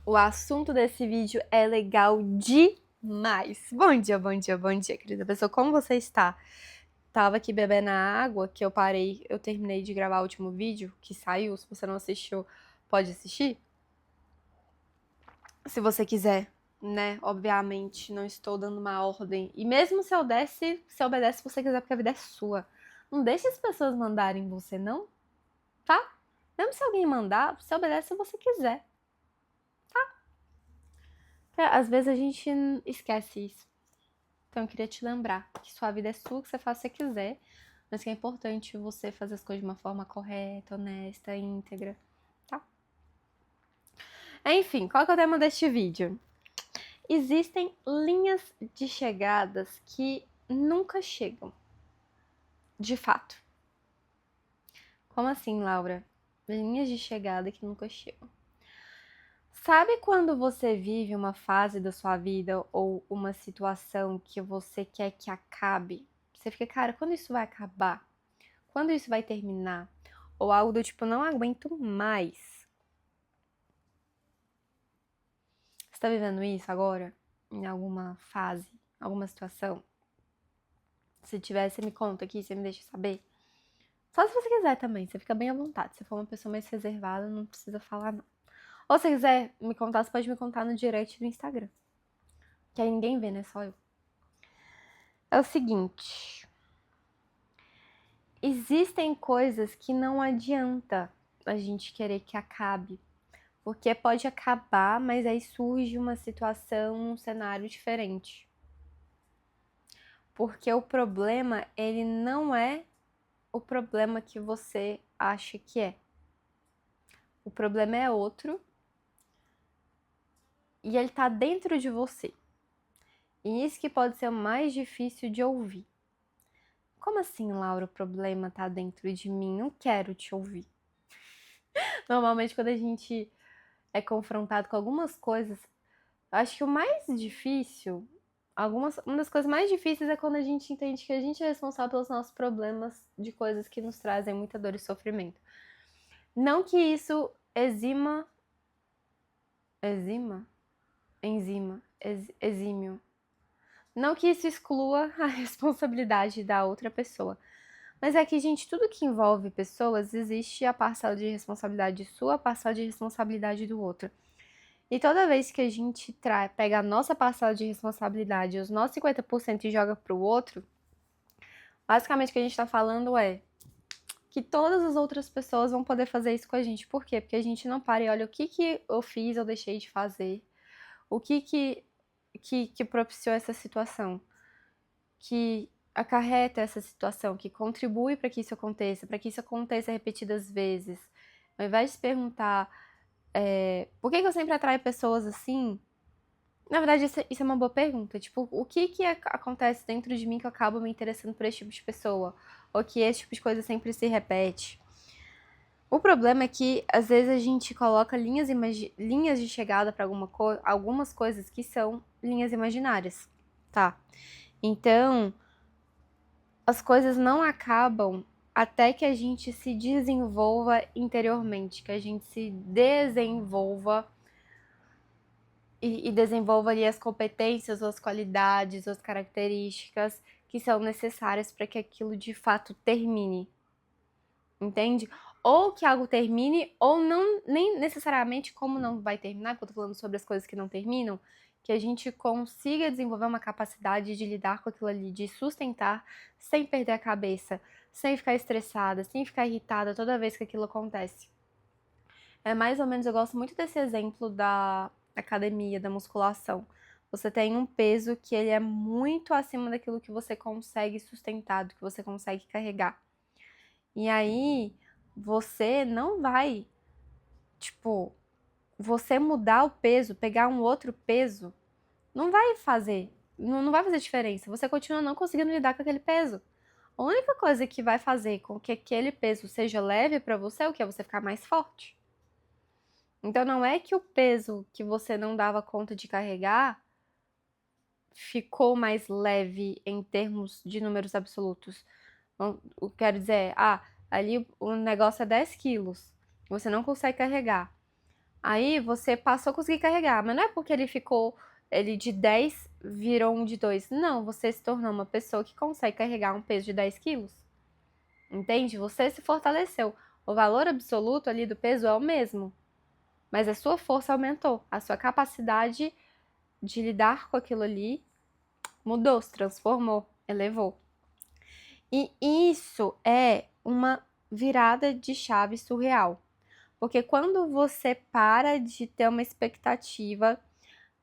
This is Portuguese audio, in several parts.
O assunto desse vídeo é legal demais. Bom dia, bom dia, bom dia, querida pessoa. Como você está? Tava aqui bebendo a água que eu parei, eu terminei de gravar o último vídeo que saiu. Se você não assistiu, pode assistir. Se você quiser, né? Obviamente, não estou dando uma ordem. E mesmo se eu desse, se obedece se você quiser, porque a vida é sua. Não deixe as pessoas mandarem você, não, tá? Mesmo se alguém mandar, você obedece se você quiser. Às vezes a gente esquece isso. Então eu queria te lembrar que sua vida é sua, que você faz o que você quiser, mas que é importante você fazer as coisas de uma forma correta, honesta, íntegra, tá? Enfim, qual que é o tema deste vídeo? Existem linhas de chegadas que nunca chegam, de fato. Como assim, Laura? Linhas de chegada que nunca chegam. Sabe quando você vive uma fase da sua vida ou uma situação que você quer que acabe? Você fica, cara, quando isso vai acabar? Quando isso vai terminar? Ou algo do tipo, não aguento mais. Você tá vivendo isso agora? Em alguma fase? Alguma situação? Se tiver, você me conta aqui, você me deixa saber. Só se você quiser também, você fica bem à vontade. Se for uma pessoa mais reservada, não precisa falar, não. Ou se quiser me contar, você pode me contar no direct do Instagram. Que aí ninguém vê, né? Só eu. É o seguinte. Existem coisas que não adianta a gente querer que acabe. Porque pode acabar, mas aí surge uma situação, um cenário diferente. Porque o problema, ele não é o problema que você acha que é. O problema é outro e ele tá dentro de você. E isso que pode ser o mais difícil de ouvir. Como assim, Laura, o problema tá dentro de mim? Não quero te ouvir. Normalmente, quando a gente é confrontado com algumas coisas, acho que o mais difícil, uma das coisas mais difíceis é quando a gente entende que a gente é responsável pelos nossos problemas de coisas que nos trazem muita dor e sofrimento. Não que isso exímio. Não que isso exclua a responsabilidade da outra pessoa. Mas é que, gente, tudo que envolve pessoas, existe a parcela de responsabilidade sua, a parcela de responsabilidade do outro. E toda vez que a gente pega a nossa parcela de responsabilidade, os nossos 50% e joga pro outro, basicamente o que a gente tá falando é que todas as outras pessoas vão poder fazer isso com a gente. Por quê? Porque a gente não para e olha o que eu fiz ou deixei de fazer, o que propiciou essa situação, que acarreta essa situação, que contribui para que isso aconteça repetidas vezes. Ao invés de se perguntar por que eu sempre atraio pessoas assim, na verdade, isso é uma boa pergunta. Tipo, o que acontece dentro de mim que eu acabo me interessando por esse tipo de pessoa? Ou que esse tipo de coisa sempre se repete? O problema é que, às vezes, a gente coloca linhas de chegada para algumas coisas que são linhas imaginárias, tá? Então, as coisas não acabam até que a gente se desenvolva interiormente, que a gente se desenvolva e desenvolva ali as competências, ou as qualidades, ou as características que são necessárias para que aquilo de fato termine, entende? Ou que algo termine, ou não, nem necessariamente como não vai terminar, que eu tô falando sobre as coisas que não terminam, que a gente consiga desenvolver uma capacidade de lidar com aquilo ali, de sustentar sem perder a cabeça, sem ficar estressada, sem ficar irritada toda vez que aquilo acontece. É mais ou menos, eu gosto muito desse exemplo da academia, da musculação. Você tem um peso que ele é muito acima daquilo que você consegue sustentar, do que você consegue carregar. E aí, você não vai, tipo, você mudar o peso, pegar um outro peso, não vai fazer diferença. Você continua não conseguindo lidar com aquele peso. A única coisa que vai fazer com que aquele peso seja leve pra você é o que? É você ficar mais forte. Então não é que o peso que você não dava conta de carregar ficou mais leve em termos de números absolutos. O que quero dizer é, ali o negócio é 10 quilos, você não consegue carregar. Aí você passou a conseguir carregar, mas não é porque ele de 10 virou um de 2. Não, você se tornou uma pessoa que consegue carregar um peso de 10 quilos. Entende? Você se fortaleceu. O valor absoluto ali do peso é o mesmo, mas a sua força aumentou, a sua capacidade de lidar com aquilo ali mudou, se transformou, elevou. E isso é uma virada de chave surreal. Porque quando você para de ter uma expectativa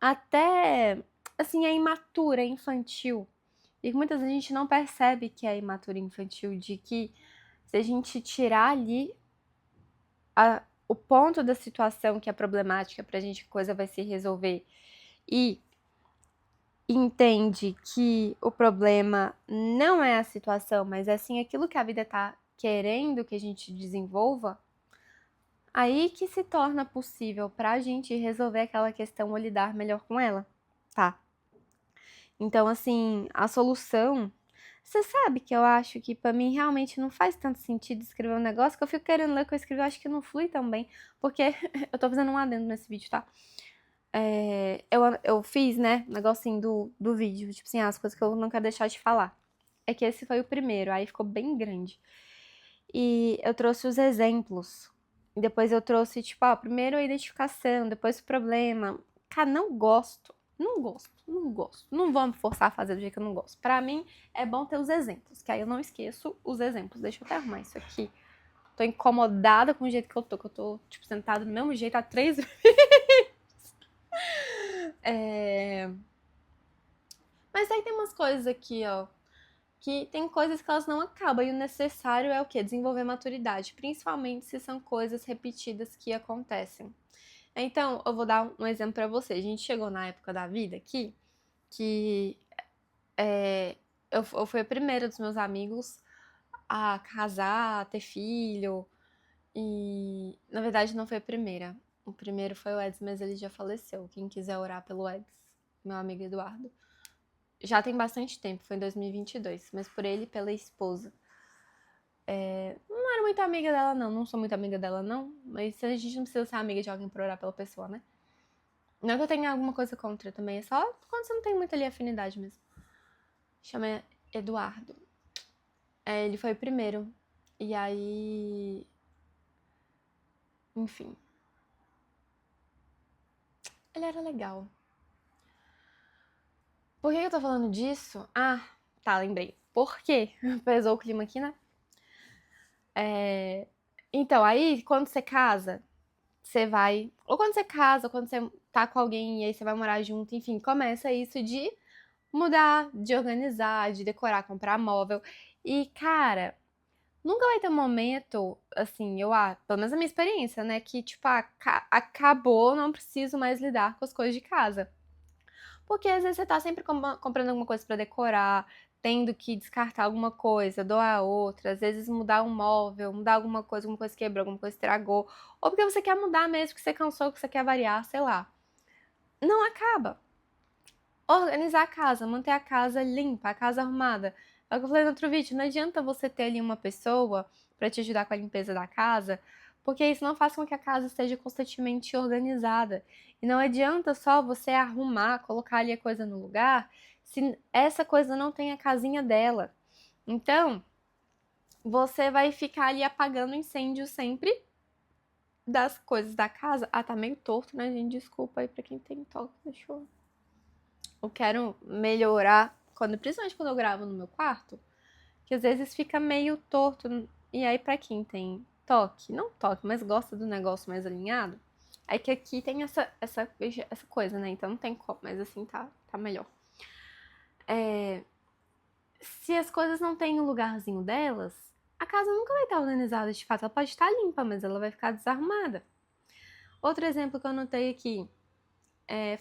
até, assim, é imatura, é infantil. E muitas vezes a gente não percebe que é imatura e infantil, de que se a gente tirar ali o ponto da situação que é problemática pra gente, a coisa vai se resolver, e entende que o problema não é a situação, mas é sim aquilo que a vida tá querendo que a gente desenvolva, aí que se torna possível pra gente resolver aquela questão ou lidar melhor com ela, tá? Então, assim, a solução. Você sabe que eu acho que pra mim realmente não faz tanto sentido escrever um negócio que eu fico querendo ler o que eu escrevi, eu acho que não flui tão bem, porque eu tô fazendo um adendo nesse vídeo, tá? Eu fiz, né, um negocinho do vídeo, tipo assim, as coisas que eu não quero deixar de falar. É que esse foi o primeiro, aí ficou bem grande. E eu trouxe os exemplos. E depois eu trouxe, tipo, ó, primeiro a identificação, depois o problema. Cara, não gosto. Não gosto, não gosto. Não vou me forçar a fazer do jeito que eu não gosto. Pra mim, é bom ter os exemplos, que aí eu não esqueço os exemplos. Deixa eu até arrumar isso aqui. Tô incomodada com o jeito que eu tô, tipo, sentada do mesmo jeito há 3 vezes. Mas aí tem umas coisas aqui, ó, que tem coisas que elas não acabam, e o necessário é o quê? Desenvolver maturidade, principalmente se são coisas repetidas que acontecem. Então, eu vou dar um exemplo pra você. A gente chegou na época da vida aqui que eu fui a primeira dos meus amigos a casar, a ter filho, e na verdade não foi a primeira. O primeiro foi o Eds, mas ele já faleceu. Quem quiser orar pelo Eds, meu amigo Eduardo. Já tem bastante tempo, foi em 2022, mas por ele e pela esposa. Não era muito amiga dela, não sou muito amiga dela, não, mas a gente não precisa ser amiga de alguém pra orar pela pessoa, né? Não que eu tenha alguma coisa contra também, é só quando você não tem muita ali afinidade mesmo. Chama Eduardo. Ele foi o primeiro, e aí... Enfim. Ele era legal. Por que eu tô falando disso? Ah, tá, lembrei. Por quê? Pesou o clima aqui, né? Então, aí, quando você casa, você vai... Ou quando você casa, ou quando você tá com alguém e aí você vai morar junto, enfim, começa isso de mudar, de organizar, de decorar, comprar móvel. E, cara, nunca vai ter um momento, assim, pelo menos a minha experiência, né, que, tipo, acabou, não preciso mais lidar com as coisas de casa. Porque às vezes você tá sempre comprando alguma coisa pra decorar, tendo que descartar alguma coisa, doar outra, às vezes mudar um móvel, mudar alguma coisa quebrou, alguma coisa estragou, ou porque você quer mudar mesmo, que você cansou, que você quer variar, sei lá. Não acaba. Organizar a casa, manter a casa limpa, a casa arrumada. É o que eu falei no outro vídeo, não adianta você ter ali uma pessoa pra te ajudar com a limpeza da casa, porque isso não faz com que a casa esteja constantemente organizada. E não adianta só você arrumar, colocar ali a coisa no lugar, se essa coisa não tem a casinha dela. Então, você vai ficar ali apagando incêndio sempre das coisas da casa. Ah, tá meio torto, né, gente? Desculpa aí pra quem tem toque. Deixa eu quero melhorar, principalmente quando eu gravo no meu quarto, que às vezes fica meio torto. E aí, pra quem tem toque, não toque, mas gosta do negócio mais alinhado, é que aqui tem essa coisa, né? Então não tem como, mas assim tá melhor. Se as coisas não têm o lugarzinho delas, a casa nunca vai estar organizada de fato. Ela pode estar limpa, mas ela vai ficar desarrumada. Outro exemplo que eu anotei aqui.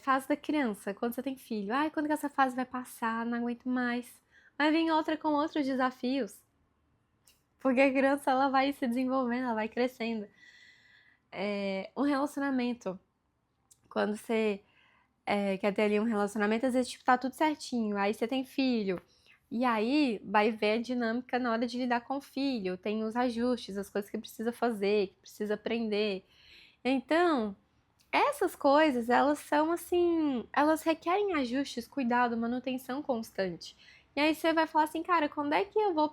Fase da criança, quando você tem filho. Ai, quando que essa fase vai passar? Não aguento mais. Vai vir outra com outros desafios. Porque a criança, ela vai se desenvolvendo, ela vai crescendo. Um relacionamento. Quando você quer ter ali um relacionamento, às vezes, tipo, tá tudo certinho. Aí você tem filho. E aí, vai ver a dinâmica na hora de lidar com o filho. Tem os ajustes, as coisas que precisa fazer, que precisa aprender. Então, Essas coisas, elas são assim, elas requerem ajustes, cuidado, manutenção constante. E aí você vai falar assim, cara, quando eu vou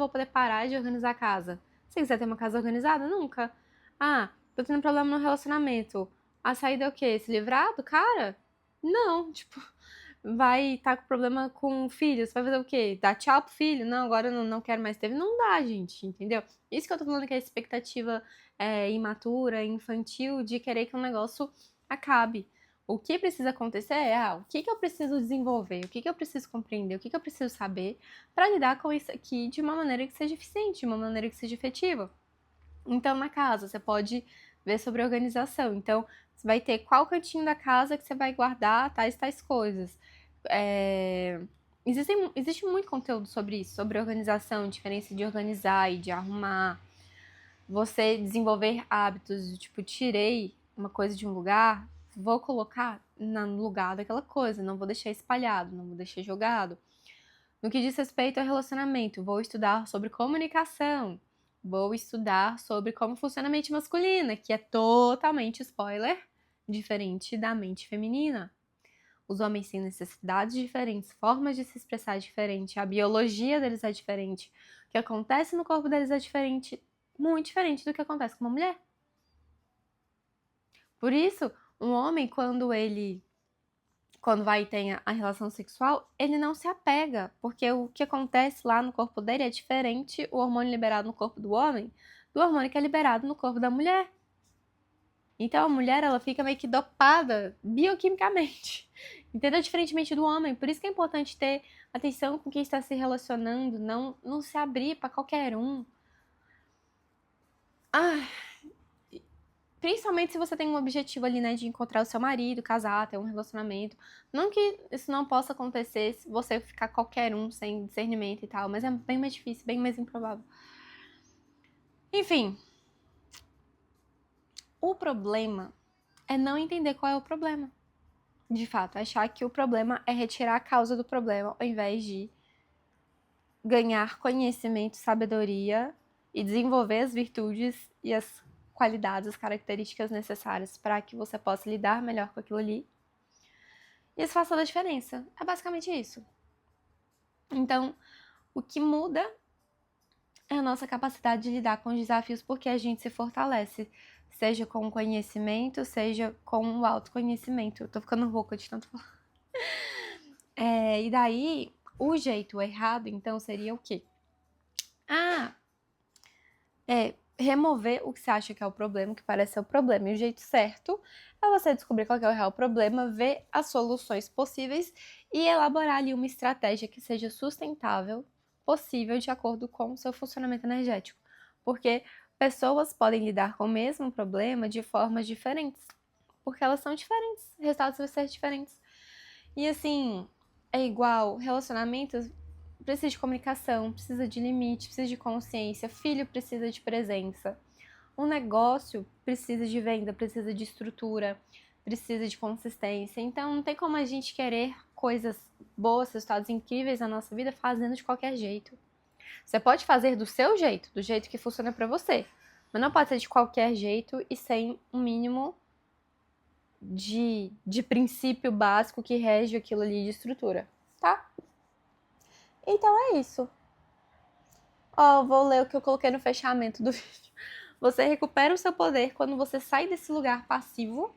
poder parar de organizar a casa? Se você quiser ter uma casa organizada, nunca. Ah, tô tendo problema no relacionamento. A saída é o quê? Se livrar do cara? Não, tipo, vai estar com problema com o filho, você vai fazer o quê? Dar tchau pro filho? Não, agora eu não quero mais ter. Não dá, gente, entendeu? Isso que eu tô falando que é a expectativa imatura, infantil, de querer que um negócio acabe. O que precisa acontecer é, o que eu preciso desenvolver, o que eu preciso compreender, o que eu preciso saber para lidar com isso aqui de uma maneira que seja eficiente, de uma maneira que seja efetiva. Então, na casa, você pode ver sobre organização. Então, você vai ter qual cantinho da casa que você vai guardar tais coisas. Existe muito conteúdo sobre isso, sobre organização, diferença de organizar e de arrumar. Você desenvolver hábitos, tipo, tirei uma coisa de um lugar, vou colocar no lugar daquela coisa, não vou deixar espalhado, não vou deixar jogado. No que diz respeito ao relacionamento, vou estudar sobre comunicação, vou estudar sobre como funciona a mente masculina, que é totalmente spoiler, diferente da mente feminina. Os homens têm necessidades diferentes, formas de se expressar diferente, a biologia deles é diferente, o que acontece no corpo deles é diferente, muito diferente do que acontece com uma mulher. Por isso, um homem, quando vai e tem a relação sexual, ele não se apega, porque o que acontece lá no corpo dele é diferente o hormônio liberado no corpo do homem do hormônio que é liberado no corpo da mulher. Então a mulher, ela fica meio que dopada bioquimicamente, entendeu? Diferentemente do homem. Por isso que é importante ter atenção com quem está se relacionando, não se abrir para qualquer um. Principalmente se você tem um objetivo ali, né, de encontrar o seu marido, casar, ter um relacionamento. Não que isso não possa acontecer se você ficar qualquer um sem discernimento e tal, mas é bem mais difícil, bem mais improvável. Enfim, o problema é não entender qual é o problema. De fato, achar que o problema é retirar a causa do problema, ao invés de ganhar conhecimento, sabedoria e desenvolver as virtudes e as qualidades, as características necessárias para que você possa lidar melhor com aquilo ali. E isso faz toda a diferença. É basicamente isso. Então, o que muda é a nossa capacidade de lidar com os desafios porque a gente se fortalece. Seja com o conhecimento, seja com o autoconhecimento. Eu tô ficando rouca de tanto falar. E daí, o jeito errado, então, seria o quê? Remover o que você acha que é o problema, o que parece ser o problema. E o jeito certo é você descobrir qual é o real problema, ver as soluções possíveis e elaborar ali uma estratégia que seja sustentável, possível de acordo com o seu funcionamento energético. Porque pessoas podem lidar com o mesmo problema de formas diferentes, porque elas são diferentes, resultados vão ser diferentes. E assim, é igual relacionamentos, precisa de comunicação, precisa de limite, precisa de consciência, filho precisa de presença. Um negócio precisa de venda, precisa de estrutura, precisa de consistência. Então não tem como a gente querer coisas boas, resultados incríveis na nossa vida fazendo de qualquer jeito. Você pode fazer do seu jeito, do jeito que funciona pra você, mas não pode ser de qualquer jeito e sem um mínimo de princípio básico que rege aquilo ali de estrutura, tá? Então é isso. Vou ler o que eu coloquei no fechamento do vídeo. Você recupera o seu poder quando você sai desse lugar passivo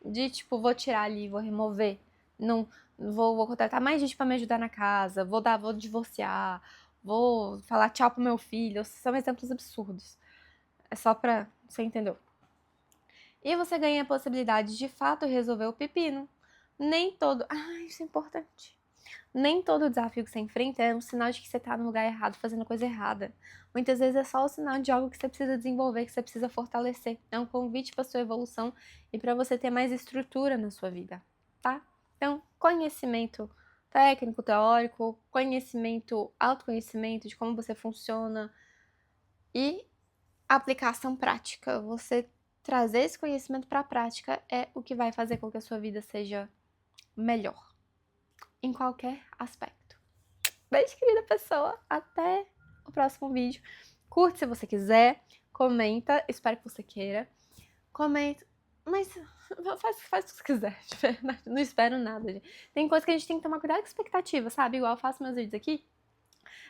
de tipo, vou tirar ali, vou remover, não vou contratar mais gente pra me ajudar na casa, vou divorciar, vou falar tchau pro meu filho. São exemplos absurdos. É só pra você entender. E você ganha a possibilidade de fato resolver o pepino. Nem todo. Isso é importante. Nem todo desafio que você enfrenta é um sinal de que você tá no lugar errado, fazendo coisa errada. Muitas vezes é só o sinal de algo que você precisa desenvolver, que você precisa fortalecer. É um convite para sua evolução e para você ter mais estrutura na sua vida, tá? Então, conhecimento técnico, teórico, conhecimento, autoconhecimento de como você funciona e aplicação prática. Você trazer esse conhecimento para a prática é o que vai fazer com que a sua vida seja melhor em qualquer aspecto. Beijo, querida pessoa. Até o próximo vídeo. Curte se você quiser. Comenta. Espero que você queira. Comenta. Mas faz o que você quiser, de verdade. Não espero nada, gente. Tem coisa que a gente tem que tomar cuidado com expectativa, sabe? Igual eu faço meus vídeos aqui.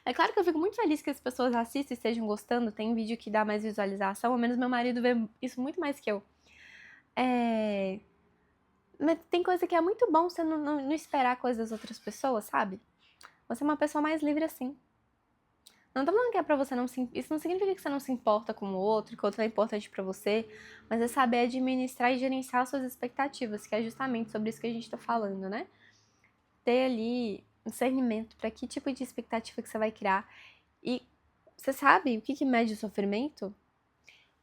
É claro que eu fico muito feliz que as pessoas assistam e estejam gostando. Tem vídeo que dá mais visualização, ao menos meu marido vê isso muito mais que eu. Mas tem coisa que é muito bom você não esperar coisas das outras pessoas, sabe? Você é uma pessoa mais livre assim. Não tô falando que é pra você não se... Isso não significa que você não se importa com o outro, que o outro é importante pra você, mas é saber administrar e gerenciar suas expectativas, que é justamente sobre isso que a gente tá falando, né? Ter ali discernimento pra que tipo de expectativa que você vai criar. E você sabe o que mede o sofrimento?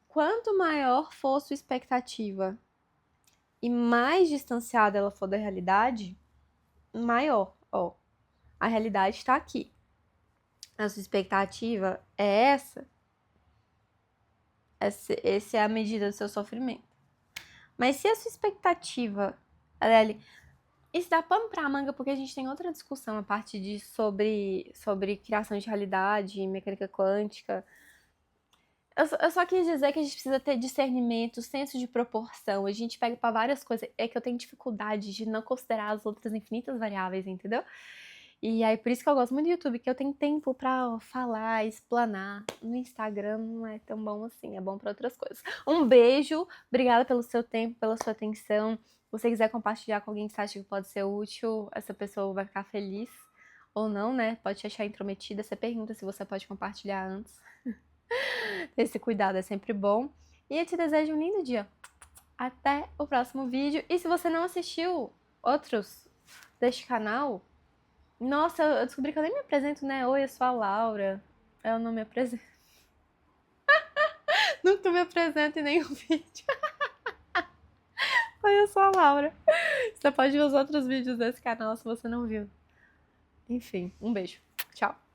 Quanto maior for sua expectativa e mais distanciada ela for da realidade, maior, ó. A realidade tá aqui. A sua expectativa é essa. Essa é a medida do seu sofrimento. Mas se a sua expectativa, Adele, isso dá pano pra manga porque a gente tem outra discussão a partir disso sobre criação de realidade, mecânica quântica. Eu só quis dizer que a gente precisa ter discernimento, senso de proporção. A gente pega pra várias coisas. É que eu tenho dificuldade de não considerar as outras infinitas variáveis, entendeu? E aí, por isso que eu gosto muito do YouTube, que eu tenho tempo pra falar, explanar. No Instagram não é tão bom assim, é bom pra outras coisas. Um beijo, obrigada pelo seu tempo, pela sua atenção. Se você quiser compartilhar com alguém que você acha que pode ser útil, essa pessoa vai ficar feliz. Ou não, né? Pode te achar intrometida. Você pergunta se você pode compartilhar antes. Esse cuidado é sempre bom. E eu te desejo um lindo dia. Até o próximo vídeo. E se você não assistiu outros deste canal, nossa, eu descobri que eu nem me apresento, né? Oi, eu sou a Laura. Eu não me apresento. Nunca me apresento em nenhum vídeo. Oi, eu sou a Laura. Você pode ver os outros vídeos desse canal se você não viu. Enfim, um beijo. Tchau.